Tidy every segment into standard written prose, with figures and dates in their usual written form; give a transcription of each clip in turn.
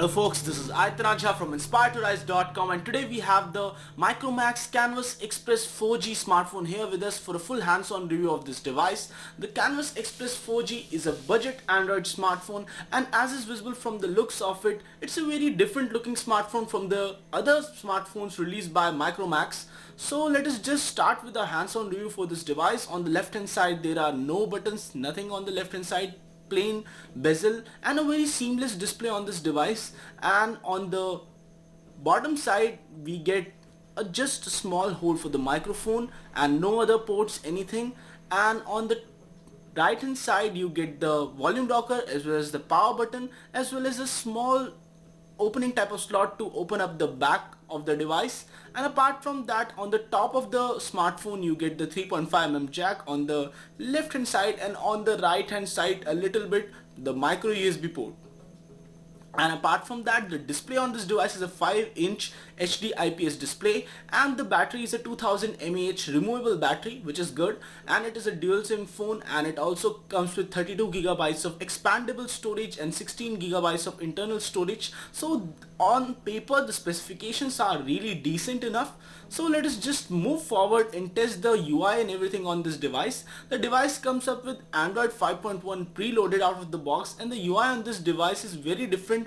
Hello folks, this is Aitanajha from inspiredtorise.com and today we have the Micromax Canvas Xpress 4G smartphone here with us for a full hands-on review of this device. The Canvas Xpress 4G is a budget Android smartphone, and as is visible from the looks of it, it's a very different looking smartphone from the other smartphones released by Micromax. So let us just start with our hands-on review for this device. On the left hand side there are no buttons, nothing on the left hand side, plain bezel and a very seamless display on this device. And on the bottom side we get just a small hole for the microphone and no other ports, anything. And on the right hand side you get the volume rocker as well as the power button, as well as a small opening type of slot to open up the back of the device. And apart from that, on the top of the smartphone you get the 3.5mm jack on the left hand side, and on the right hand side a little bit the micro USB port. And apart from that, the display on this device is a 5-inch HD IPS display, and the battery is a 2000 mAh removable battery, which is good. And it is a dual SIM phone, and it also comes with 32GB of expandable storage and 16GB of internal storage. So on paper the specifications are really decent enough. So let us just move forward and test the UI and everything on this device. The device comes up with Android 5.1 preloaded out of the box, and the UI on this device is very different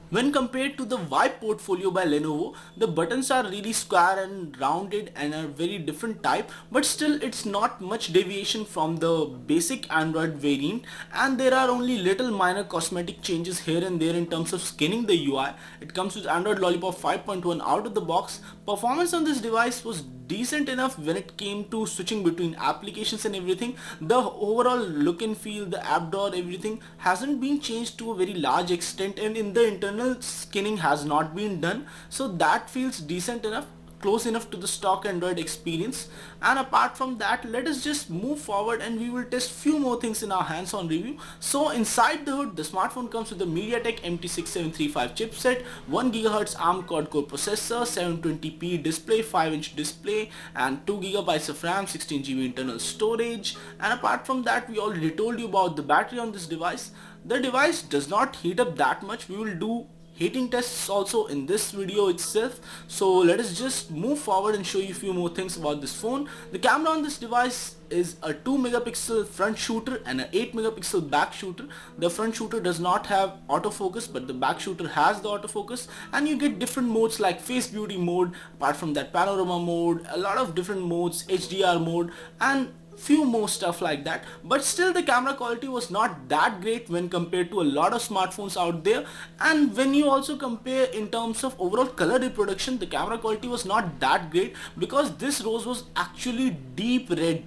when compared to the Vibe portfolio by Lenovo. The buttons are really square and rounded and are very different type, but still it's not much deviation from the basic Android variant, and there are only little minor cosmetic changes here and there in terms of skinning the UI. It comes with Android Lollipop 5.1 out of the box. Performance on this device was decent enough when it came to switching between applications and everything. The overall look and feel, the app door, everything hasn't been changed to a very large extent, and in the internal skinning has not been done, so that feels decent enough, close enough to the stock Android experience. And apart from that, let us just move forward and we will test few more things in our hands-on review. So inside the hood, the smartphone comes with the MediaTek MT6735 chipset, 1GHz ARM quad-core processor, 720p display, 5-inch display, and 2GB of RAM, 16GB internal storage. And apart from that, we already told you about the battery on this device. The device does not heat up that much. We will do heating tests also in this video itself. So let us just move forward and show you a few more things about this phone. The camera on this device is a 2-megapixel front shooter and an 8-megapixel back shooter. The front shooter does not have autofocus, but the back shooter has the autofocus, and you get different modes like face beauty mode, apart from that panorama mode, a lot of different modes, HDR mode, and few more stuff like that. But still the camera quality was not that great when compared to a lot of smartphones out there. And when you also compare in terms of overall color reproduction, the camera quality was not that great, because this rose was actually deep red,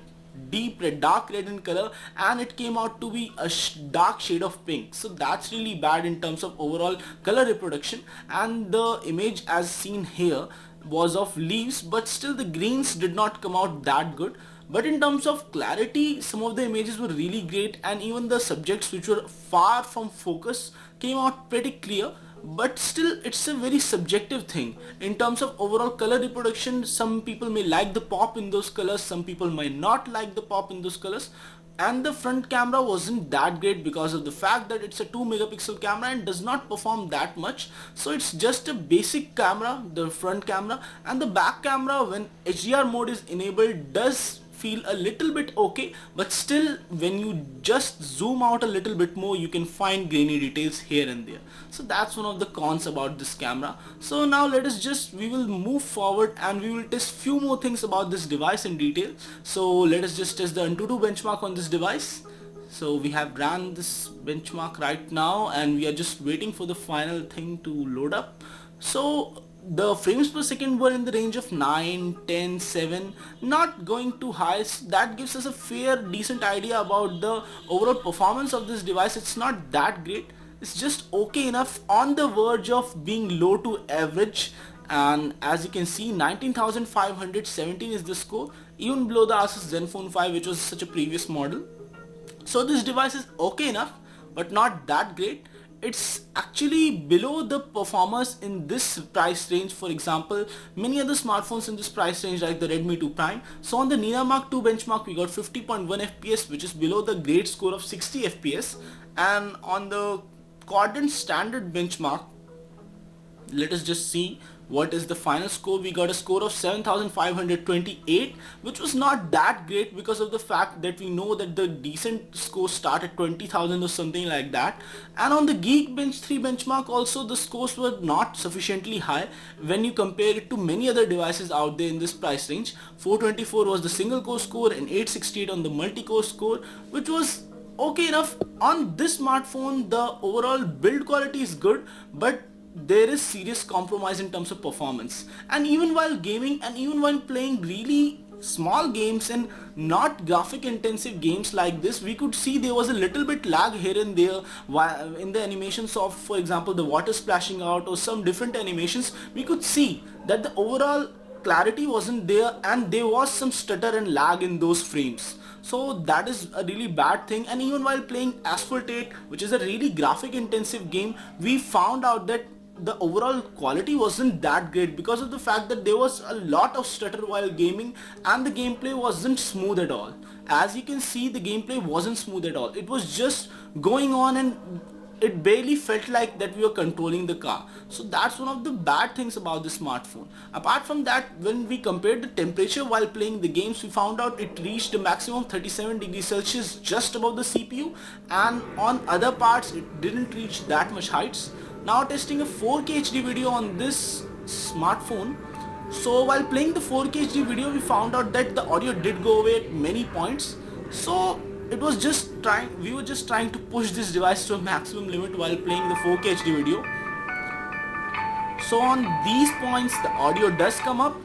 dark red in color, and it came out to be a dark shade of pink. So that's really bad in terms of overall color reproduction. And the image as seen here was of leaves, but still the greens did not come out that good. But in terms of clarity, some of the images were really great, and even the subjects which were far from focus came out pretty clear. But still it's a very subjective thing. In terms of overall color reproduction, some people may like the pop in those colors, some people might not like the pop in those colors. And the front camera wasn't that great because of the fact that it's a 2-megapixel camera and does not perform that much. So it's just a basic camera, the front camera. And the back camera, when HDR mode is enabled, does feel a little bit okay, but still when you just zoom out a little bit more, you can find grainy details here and there. So that's one of the cons about this camera. So now we will move forward and we will test few more things about this device in detail. So let us just test the Antutu benchmark on this device. So we have ran this benchmark right now, and we are just waiting for the final thing to load up. So the frames per second were in the range of 9, 10, 7, not going too high. So that gives us a fair decent idea about the overall performance of this device. It's not that great, it's just okay enough, on the verge of being low to average. And as you can see, 19,517 is the score, even below the Asus Zenfone 5, which was such a previous model. So this device is okay enough, but not that great. It's actually below the performers in this price range. For example, many other smartphones in this price range like the Redmi 2 Prime. So on the Nina Mark 2 benchmark we got 50.1 FPS, which is below the great score of 60 FPS. And on the Quadrant standard benchmark Let us just see what is the final score. We got a score of 7528, which was not that great because of the fact that we know that the decent scores start at 20,000 or something like that. And on the Geekbench 3 benchmark also, the scores were not sufficiently high when you compare it to many other devices out there in this price range. 424 was the single core score and 868 on the multi-core score, which was okay enough. On this smartphone, the overall build quality is good, but there is serious compromise in terms of performance. And even while gaming and even while playing really small games and not graphic intensive games like this, we could see there was a little bit lag here and there while in the animations of, for example, the water splashing out or some different animations. We could see that the overall clarity wasn't there and there was some stutter and lag in those frames. So that is a really bad thing. And even while playing Asphalt 8, which is a really graphic intensive game, we found out that the overall quality wasn't that great because of the fact that there was a lot of stutter while gaming and the gameplay wasn't smooth at all. As you can see, the gameplay wasn't smooth at all. It was just going on and it barely felt like that we were controlling the car. So that's one of the bad things about the smartphone. Apart from that, when we compared the temperature while playing the games, we found out it reached a maximum 37 degrees Celsius just above the CPU, and on other parts it didn't reach that much heights. Now testing a 4K HD video on this smartphone. So while playing the 4K HD video, we found out that the audio did go away at many points. So we were just trying to push this device to a maximum limit while playing the 4K HD video. So on these points the audio does come up,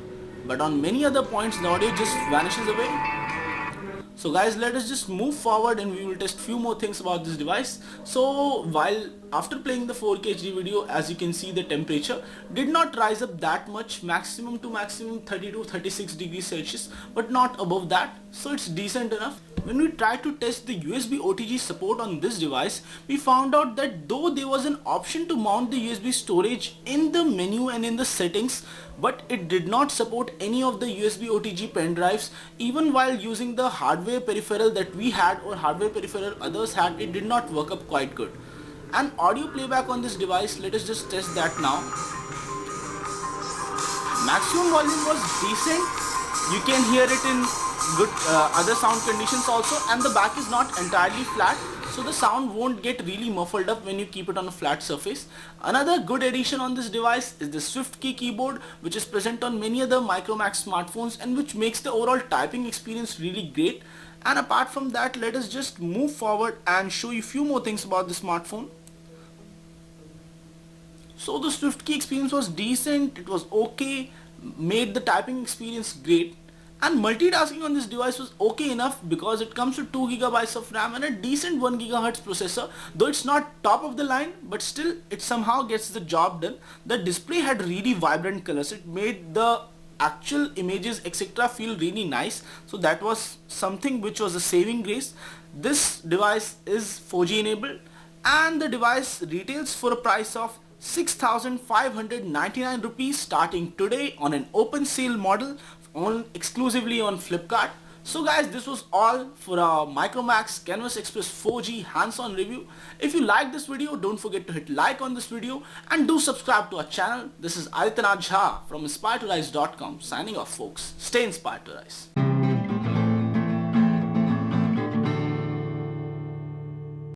but on many other points the audio just vanishes away. So guys, let us just move forward and we will test few more things about this device. So while after playing the 4K HD video, as you can see, the temperature did not rise up that much, maximum to maximum 32-36 degrees Celsius, but not above that, so it's decent enough. When we tried to test the USB OTG support on this device, we found out that though there was an option to mount the USB storage in the menu and in the settings, but it did not support any of the USB OTG pen drives. Even while using the hardware peripheral that we had or hardware peripheral others had, it did not work up quite good. And audio playback on this device, let us just test that now. Maximum volume was decent. You can hear it in good other sound conditions also, and the back is not entirely flat, so the sound won't get really muffled up when you keep it on a flat surface. Another good addition on this device is the SwiftKey keyboard, which is present on many other Micromax smartphones and which makes the overall typing experience really great. And apart from that, let us just move forward and show you a few more things about the smartphone. So the SwiftKey experience was decent, it was okay, made the typing experience great. And multitasking on this device was okay enough because it comes with 2 GB of RAM and a decent 1 GHz processor. Though it's not top of the line, but still it somehow gets the job done. The display had really vibrant colors. It made the actual images etc. feel really nice. So that was something which was a saving grace. This device is 4G enabled and the device retails for a price of 6,599 rupees starting today on an open sale model exclusively on Flipkart. So guys, this was all for our Micromax Canvas Xpress 4G hands-on review. If you like this video, don't forget to hit like on this video and do subscribe to our channel. This is Untitled Chapter from inspiredtorise.com signing off folks. Stay inspired to rise.